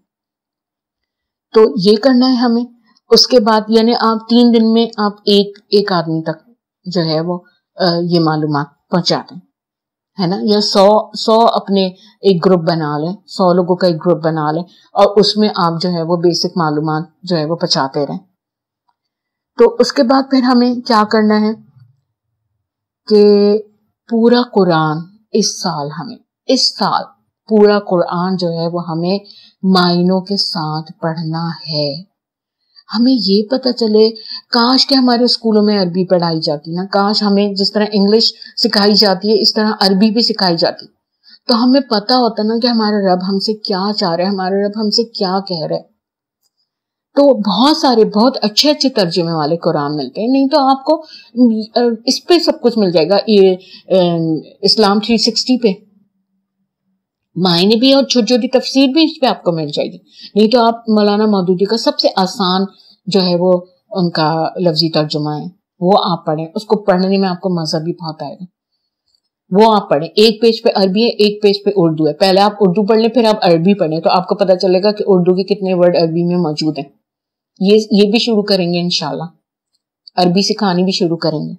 تو یہ کرنا ہے ہمیں. اس کے بعد یعنی آپ 3 دن میں آپ ایک آدمی تک جو ہے وہ یہ معلومات پہنچا دیں، ہے نا. یا 100 اپنے ایک گروپ بنا لیں، 100 لوگوں کا ایک گروپ بنا لیں اور اس میں آپ جو ہے وہ بیسک معلومات جو ہے وہ پہنچاتے رہیں. تو اس کے بعد پھر ہمیں کیا کرنا ہے کہ پورا قرآن اس سال پورا قرآن جو ہے وہ ہمیں معنوں کے ساتھ پڑھنا ہے. ہمیں یہ پتہ چلے، کاش کہ ہمارے اسکولوں میں عربی پڑھائی جاتی نا، کاش ہمیں جس طرح انگلش سکھائی جاتی ہے اس طرح عربی بھی سکھائی جاتی، تو ہمیں پتہ ہوتا نا کہ ہمارا رب ہم سے کیا چاہ رہا ہے، ہمارا رب ہم سے کیا کہہ رہا ہے. تو بہت اچھے ترجمے والے قرآن ملتے ہیں. نہیں تو آپ کو اس پہ سب کچھ مل جائے گا، یہ اسلام 360 پہ معنی بھی اور چھوٹی چھوٹی تفسیر بھی اس پہ آپ کو مل جائے گی. نہیں تو آپ مولانا مودودی کا سب سے آسان جو ہے وہ ان کا لفظی ترجمہ ہے، وہ آپ پڑھیں. اس کو پڑھنے میں آپ کو مزہ بھی بہت آئے گا. وہ آپ پڑھیں. ایک پیج پہ عربی ہے، ایک پیج پہ اردو ہے. پہلے آپ اردو پڑھ لیں، پھر آپ عربی پڑھیں، تو آپ کو پتہ چلے گا کہ اردو کے کتنے ورڈ عربی میں موجود ہیں. یہ بھی شروع کریں گے انشاءاللہ، عربی سکھانی بھی شروع کریں گے.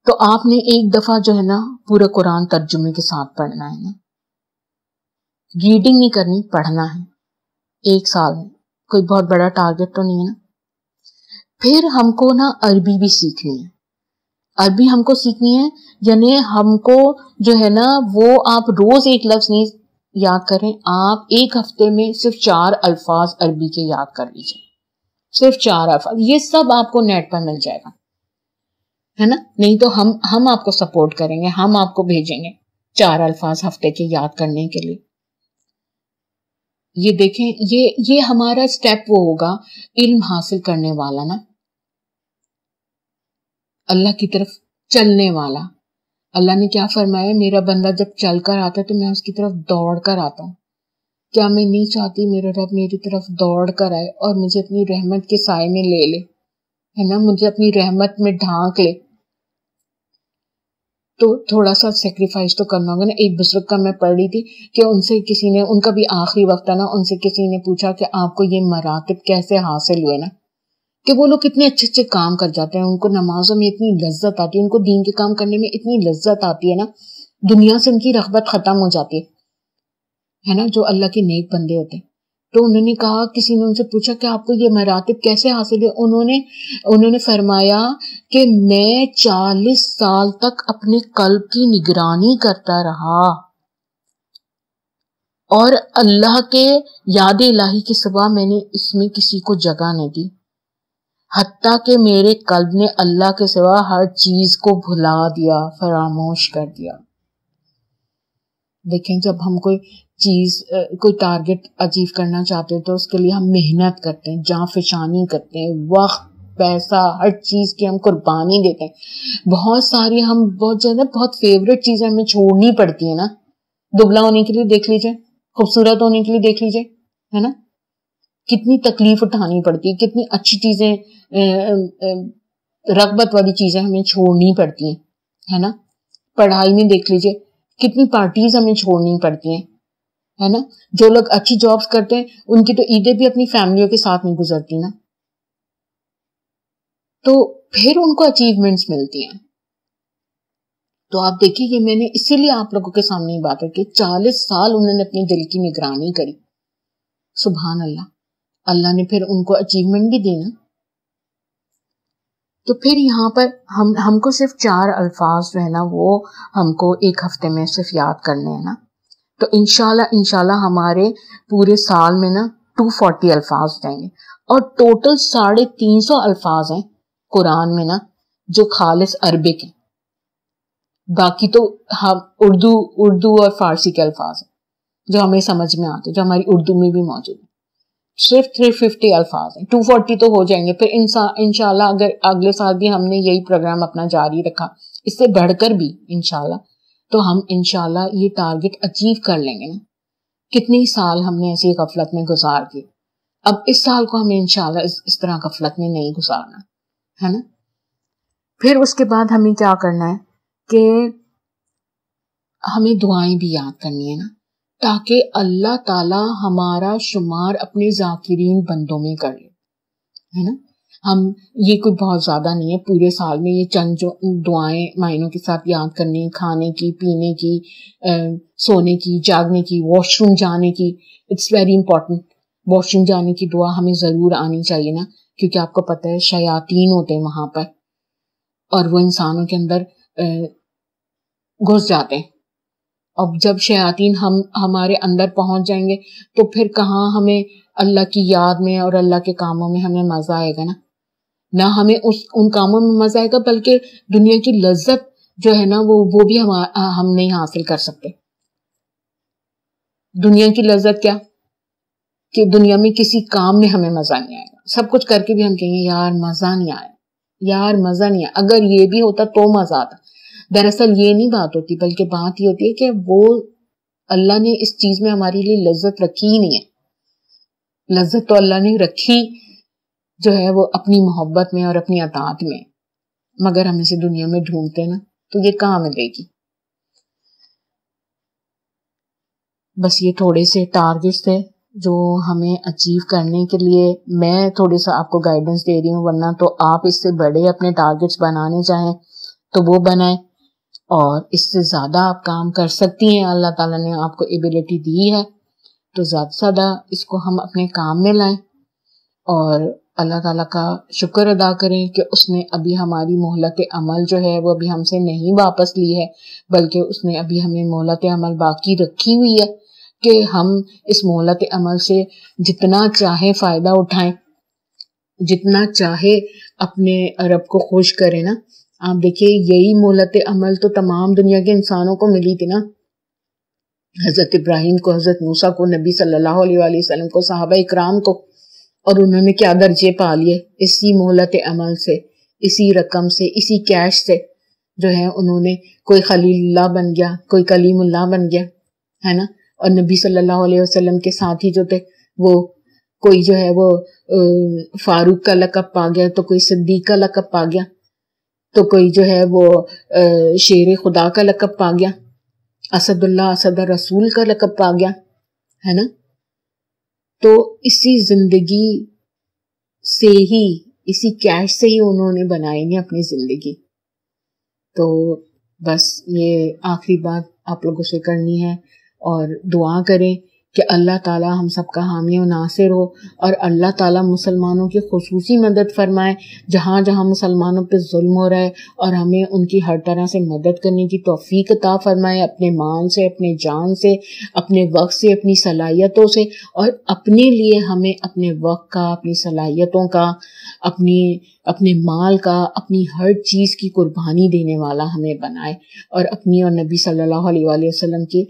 تو آپ نے ایک دفعہ جو ہے نا پورا قرآن ترجمے کے ساتھ پڑھنا ہے نا، ریڈنگ نہیں کرنی، پڑھنا ہے. ایک سال میں کوئی بہت بڑا ٹارگٹ تو نہیں ہے نا. پھر ہم کو نا عربی بھی سیکھنی ہے. عربی ہم کو سیکھنی ہے یعنی ہم کو جو ہے نا وہ آپ روز ایک لفظ نہیں یاد کریں، آپ ایک ہفتے میں صرف 4 الفاظ عربی کے یاد کر لیجیے. صرف 4 الفاظ، یہ سب آپ کو نیٹ پر مل جائے گا، ہے نا. نہیں تو ہم آپ کو سپورٹ کریں گے، ہم آپ کو بھیجیں گے 4 الفاظ ہفتے کے یاد کرنے کے لیے. یہ دیکھیں، یہ ہمارا سٹیپ وہ ہوگا علم حاصل کرنے والا نا، اللہ کی طرف چلنے والا. اللہ نے کیا فرمایا، میرا بندہ جب چل کر آتا ہے تو میں اس کی طرف دوڑ کر آتا ہوں. کیا میں نہیں چاہتی میرا رب میری طرف دوڑ کر آئے اور مجھے اپنی رحمت کے سائے میں لے لے، ہے نا، مجھے اپنی رحمت میں ڈھانک لے. تو تھوڑا سا سیکریفائز تو کرنا ہوگا نا. ایک بزرگ کا میں پڑھ رہی تھی کہ ان سے کسی نے، ان کا بھی آخری وقت تھا نا، ان سے کسی نے پوچھا کہ آپ کو یہ مراتب کیسے حاصل ہوئے نا، کہ وہ لوگ کتنے اچھے اچھے کام کر جاتے ہیں، ان کو نمازوں میں اتنی لذت آتی ہے، ان کو دین کے کام کرنے میں اتنی لذت آتی ہے نا، دنیا سے ان کی رغبت ختم ہو جاتی ہے نا، جو اللہ کے نیک بندے ہوتے ہیں. تو انہوں نے کہا، کسی نے ان سے پوچھا کہ آپ کو یہ مراتب کیسے حاصل ہوئے. انہوں نے فرمایا کہ میں 40 سال تک اپنے قلب کی نگرانی کرتا رہا اور اللہ کے یاد الہی کے سوا میں نے اس میں کسی کو جگہ نہیں دی، حتیٰ کہ میرے قلب نے اللہ کے سوا ہر چیز کو بھلا دیا، فراموش کر دیا. دیکھیں، جب ہم کوئی چیز، کوئی ٹارگٹ اچیو کرنا چاہتے ہیں تو اس کے لیے ہم محنت کرتے ہیں، جاں فشانی کرتے ہیں، وقت، پیسہ، ہر چیز کی ہم قربانی دیتے ہیں. بہت ساری ہم بہت زیادہ بہت فیوریٹ چیزیں ہمیں چھوڑنی پڑتی ہیں نا. دبلا ہونے کے لیے دیکھ لیجئے، خوبصورت ہونے کے لیے دیکھ لیجئے، ہے نا، کتنی تکلیف اٹھانی پڑتی ہے، کتنی اچھی چیزیں، رغبت والی چیزیں ہمیں چھوڑنی پڑتی ہیں، ہے نا. پڑھائی میں دیکھ لیجئے کتنی پارٹیز ہمیں چھوڑنی پڑتی ہیں، ہے نا. جو لوگ اچھی جابز کرتے ہیں ان کی تو عیدیں بھی اپنی فیملیوں کے ساتھ نہیں گزرتی نا. تو پھر ان کو اچیومنٹس ملتی ہیں. تو آپ دیکھیں، یہ میں نے اسی لیے آپ لوگوں کے سامنے یہ بات ہے کہ 40 سال انہوں نے اپنے دل کی نگرانی کری. سبحان اللہ. اللہ نے پھر ان کو اچیومنٹ بھی دینا. تو پھر یہاں پر ہم کو صرف 4 الفاظ جو ہے نا وہ ہم کو ایک ہفتے میں صرف یاد کرنے ہیں نا. تو انشاءاللہ ہمارے پورے سال میں نا 240 الفاظ جائیں گے اور ٹوٹل 350 الفاظ ہیں قرآن میں نا جو خالص عربک ہیں. باقی تو ہم اردو اور فارسی کے الفاظ ہیں جو ہمیں سمجھ میں آتے، جو ہماری اردو میں بھی موجود ہیں. صرف 350 الفاظ ہیں. 240 تو ہو جائیں گے. پھر انشاءاللہ اگر اگلے سال بھی ہم نے یہی پروگرام اپنا جاری رکھا، اس سے بڑھ کر بھی انشاءاللہ، تو ہم انشاءاللہ یہ ٹارگٹ اچیو کر لیں گے نا. کتنے سال ہم نے ایسی غفلت میں گزار دیے. اب اس سال کو ہمیں انشاءاللہ اس طرح غفلت میں نہیں گزارنا، ہے نا. پھر اس کے بعد ہمیں کیا کرنا ہے کہ ہمیں دعائیں بھی یاد کرنی ہے نا. تاکہ اللہ تعالی ہمارا شمار اپنے ذاکرین بندوں میں کر لے، ہے نا. ہم یہ کوئی بہت زیادہ نہیں ہے، پورے سال میں یہ چند جو دعائیں معنوں کے ساتھ یاد کرنی، کھانے کی، پینے کی، سونے کی، جاگنے کی، واش روم جانے کی. It's very important. Washroom جانے کی دعا ہمیں ضرور آنی چاہیے نا، کیونکہ آپ کو پتہ ہے شیاطین ہوتے ہیں وہاں پر اور وہ انسانوں کے اندر گھس جاتے ہیں. اب جب شیاطین ہمارے اندر پہنچ جائیں گے تو پھر کہاں ہمیں اللہ کی یاد میں اور اللہ کے کاموں میں ہمیں مزہ آئے گا نا. نہ ہمیں ان کاموں میں مزہ آئے گا، بلکہ دنیا کی لذت جو ہے نا وہ بھی ہم نہیں حاصل کر سکتے. دنیا کی لذت کیا کہ دنیا میں کسی کام میں ہمیں مزہ نہیں آئے گا. سب کچھ کر کے بھی ہم کہیں گے یار مزہ نہیں آیا، یار مزہ نہیں آیا. اگر یہ بھی ہوتا تو مزہ آتا. دراصل یہ نہیں بات ہوتی، بلکہ بات یہ ہوتی ہے کہ وہ اللہ نے اس چیز میں ہمارے لیے لذت رکھی ہی نہیں ہے. لذت تو اللہ نے رکھی جو ہے وہ اپنی محبت میں اور اپنی اطاعت میں، مگر ہم اسے دنیا میں ڈھونڈتے نا تو یہ کہاں ملے گی. بس یہ تھوڑے سے ٹارگٹس تھے جو ہمیں اچیو کرنے کے لیے میں تھوڑے سا آپ کو گائیڈنس دے رہی ہوں، ورنہ تو آپ اس سے بڑے اپنے ٹارگٹس بنانے چاہیں تو وہ بنائیں، اور اس سے زیادہ آپ کام کر سکتی ہیں. اللہ تعالیٰ نے آپ کو ایبلٹی دی ہے تو زیادہ سے زیادہ اس کو ہم اپنے کام میں لائیں اور اللہ تعالیٰ کا شکر ادا کریں کہ اس نے ابھی ہماری مہلت عمل جو ہے وہ ابھی ہم سے نہیں واپس لی ہے، بلکہ اس نے ابھی ہمیں مہلت عمل باقی رکھی ہوئی ہے کہ ہم اس مہلت عمل سے جتنا چاہے فائدہ اٹھائیں، جتنا چاہے اپنے رب کو خوش کریں نا. آپ دیکھیے یہی مہلت عمل تو تمام دنیا کے انسانوں کو ملی تھی نا. حضرت ابراہیم کو، حضرت موسیٰ کو، نبی صلی اللہ علیہ وآلہ وسلم کو، صحابہ اکرام کو، اور انہوں نے کیا درجے پا لیے اسی مہلت عمل سے، اسی رقم سے، اسی کیش سے جو ہے انہوں نے کوئی خلیل اللہ بن گیا، کوئی کلیم اللہ بن گیا، ہے نا. اور نبی صلی اللہ علیہ وسلم کے ساتھی جو تھے وہ کوئی جو ہے وہ فاروق کا لقب پا گیا، تو کوئی صدیق کا لقب پا گیا، تو کوئی جو ہے وہ شیر خدا کا لقب پا گیا، اسد اللہ اسد رسول کا لقب پا گیا، ہے نا. تو اسی زندگی سے ہی، اسی کیش سے ہی انہوں نے بنائی نہیں اپنی زندگی. تو بس یہ آخری بات آپ لوگوں سے کرنی ہے، اور دعا کریں کہ اللہ تعالیٰ ہم سب کا حامی و ناصر ہو، اور اللہ تعالیٰ مسلمانوں کی خصوصی مدد فرمائے جہاں جہاں مسلمانوں پہ ظلم ہو رہا ہے، اور ہمیں ان کی ہر طرح سے مدد کرنے کی توفیق عطا فرمائے، اپنے مال سے، اپنے جان سے، اپنے وقت سے، اپنی صلاحیتوں سے، اور اپنے لیے ہمیں اپنے وقت کا، اپنی صلاحیتوں کا، اپنے مال کا، اپنی ہر چیز کی قربانی دینے والا ہمیں بنائے، اور اپنی اور نبی صلی اللہ علیہ وآلہ وسلم کی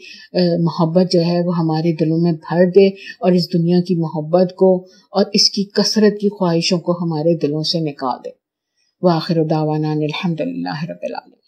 محبت جو ہے وہ ہمارے دلوں میں بھر دے، اور اس دنیا کی محبت کو اور اس کی کثرت کی خواہشوں کو ہمارے دلوں سے نکال دے. وآخر دعوانا الحمد للہ رب العالمین.